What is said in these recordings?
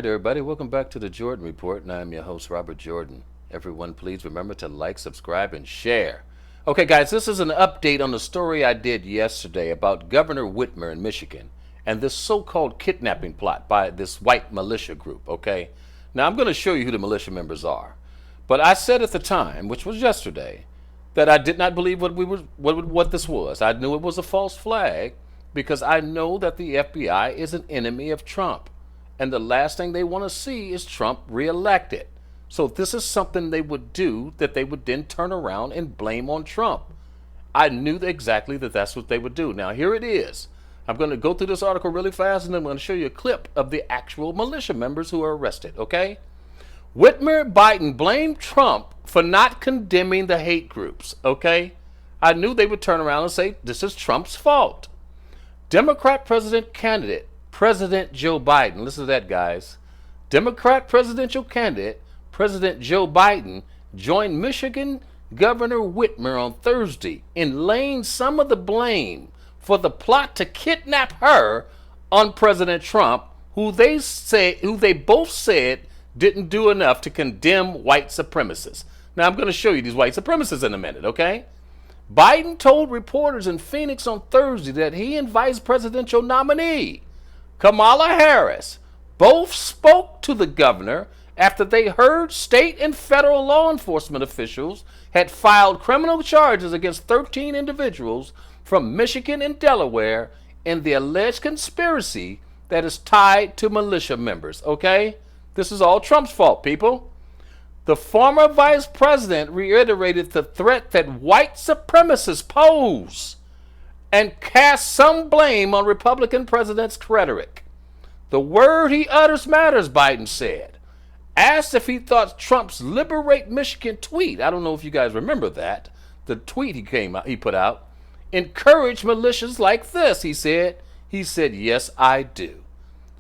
Hey everybody, welcome back to the Jordan Report, and I'm your host, Robert Jordan. Everyone, please remember to like, subscribe, and share. Okay, guys, this is an update on the story I did yesterday about Governor Whitmer in Michigan and this so-called kidnapping plot by this white militia group, okay? Now, I'm going to show you who the militia members are. But I said at the time, which was yesterday, that I did not believe what this was. I knew it was a false flag because I know that the FBI is an enemy of Trump. And the last thing they want to see is Trump reelected. So this is something they would do that they would then turn around and blame on Trump. I knew exactly that that's what they would do. Now here it is. I'm going to go through this article really fast and I'm going to show you a clip of the actual militia members who are arrested, okay? Whitmer Biden blamed Trump for not condemning the hate groups, okay? I knew they would turn around and say this is Trump's fault. Democrat president candidate President Joe Biden, listen to that, guys. Democrat presidential candidate President Joe Biden joined Michigan Governor Whitmer on Thursday in laying some of the blame for the plot to kidnap her on President Trump, who they both said didn't do enough to condemn white supremacists. Now I'm going to show you these white supremacists in a minute, okay? Biden told reporters in Phoenix on Thursday that he and vice presidential nominee Kamala Harris both spoke to the governor after they heard state and federal law enforcement officials had filed criminal charges against 13 individuals from Michigan and Delaware in the alleged conspiracy that is tied to militia members, okay? This is all Trump's fault, people. The former vice president reiterated the threat that white supremacists pose and cast some blame on Republican president's rhetoric. The word he utters matters, Biden said. Asked if he thought Trump's Liberate Michigan tweet, I don't know if you guys remember that, the tweet he put out, encouraged militias like this, he said. He said, yes, I do.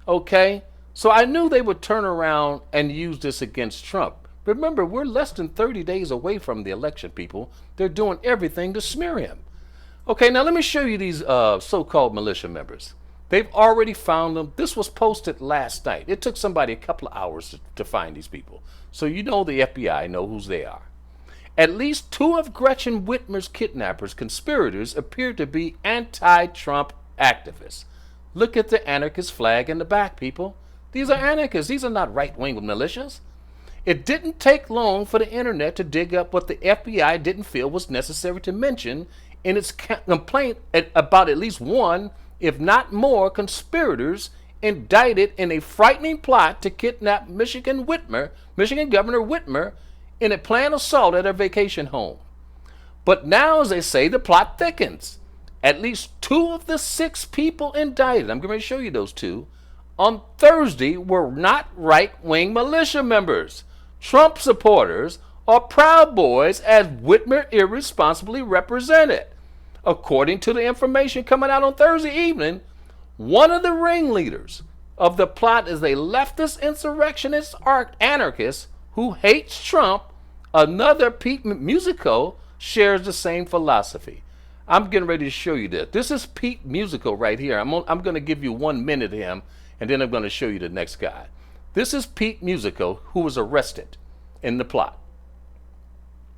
Okay, so I knew they would turn around and use this against Trump. Remember, we're less than 30 days away from the election, people. They're doing everything to smear him. Okay, now let me show you these so-called militia members. They've already found them. This was posted last night. It took somebody a couple of hours to find these people. So you know the FBI know who they are. At least two of Gretchen Whitmer's kidnappers, conspirators, appear to be anti-Trump activists. Look at the anarchist flag in the back, people. These are anarchists. These are not right-wing militias. It didn't take long for the internet to dig up what the FBI didn't feel was necessary to mention in its complaint about at least one, if not more, conspirators indicted in a frightening plot to kidnap Michigan Governor Whitmer in a planned assault at her vacation home. But now, as they say, the plot thickens. At least two of the six people indicted, I'm going to show you those two, on Thursday were not right-wing militia members, Trump supporters, or Proud Boys, as Whitmer irresponsibly represented. According to the information coming out on Thursday evening, one of the ringleaders of the plot is a leftist insurrectionist anarchist who hates Trump. Another, Pete Musico, shares the same philosophy. I'm getting ready to show you this. This is Pete Musico right here. I'm going to give you 1 minute of him, and then I'm going to show you the next guy. This is Pete Musico, who was arrested in the plot.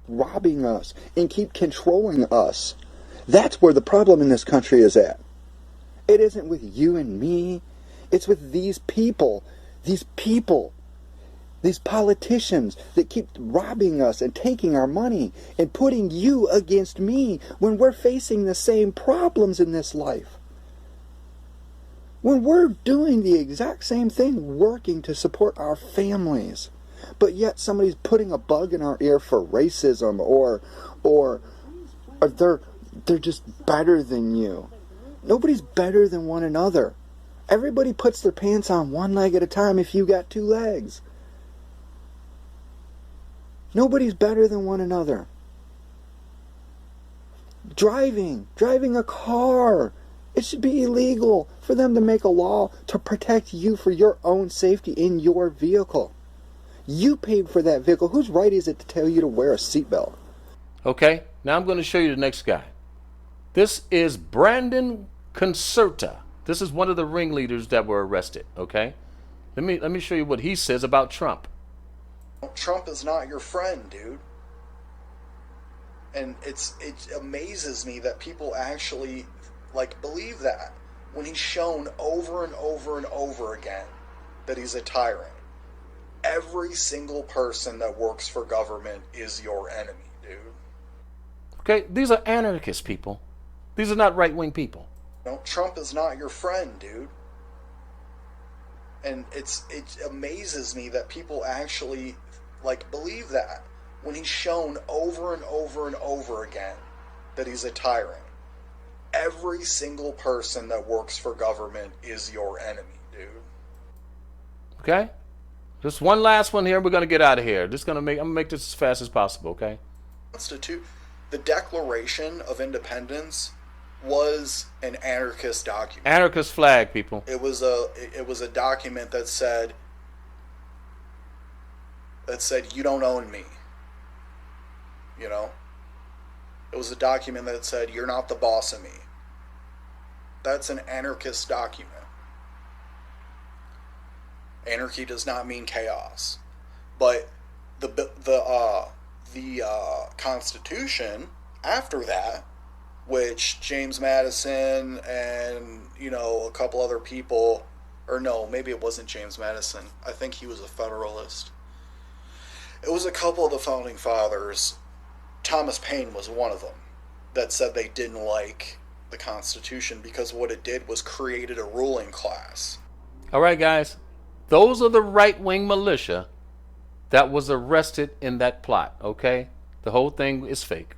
Robbing us and keep controlling us. That's where the problem in this country is at. It isn't with you and me. It's with these people, these politicians that keep robbing us and taking our money and putting you against me when we're facing the same problems in this life. When we're doing the exact same thing, working to support our families, but yet somebody's putting a bug in our ear for racism or they're just better than you. Nobody's better than one another. Everybody puts their pants on one leg at a time if you got two legs. Nobody's better than one another. Driving a car. It should be illegal for them to make a law to protect you for your own safety in your vehicle. You paid for that vehicle. Whose right is it to tell you to wear a seatbelt? Okay, now I'm going to show you the next guy. This is Brandon Concerta. This is one of the ringleaders that were arrested, okay? Let me show you what he says about Trump. Trump is not your friend, dude. And it amazes me that people actually believe that when he's shown over and over and over again that he's a tyrant. Every single person that works for government is your enemy, dude. Okay, these are anarchist people. These are not right-wing people. Trump is not your friend, dude. And it amazes me that people actually believe that when he's shown over and over and over again that he's a tyrant. Every single person that works for government is your enemy, dude. Okay? Just one last one here. We're gonna get out of here. I'm gonna make this as fast as possible. Okay? The Declaration of Independence was an anarchist document. Anarchist flag, people. It was a document that said you don't own me. You know? It was a document that said you're not the boss of me. That's an anarchist document. Anarchy does not mean chaos. But the Constitution after that, which James Madison and a couple other people, or no, maybe it wasn't James Madison. I think he was a Federalist. It was a couple of the founding fathers. Thomas Paine was one of them that said they didn't like the Constitution because what it did was created a ruling class. All right, guys. Those are the right-wing militia that was arrested in that plot, okay? The whole thing is fake.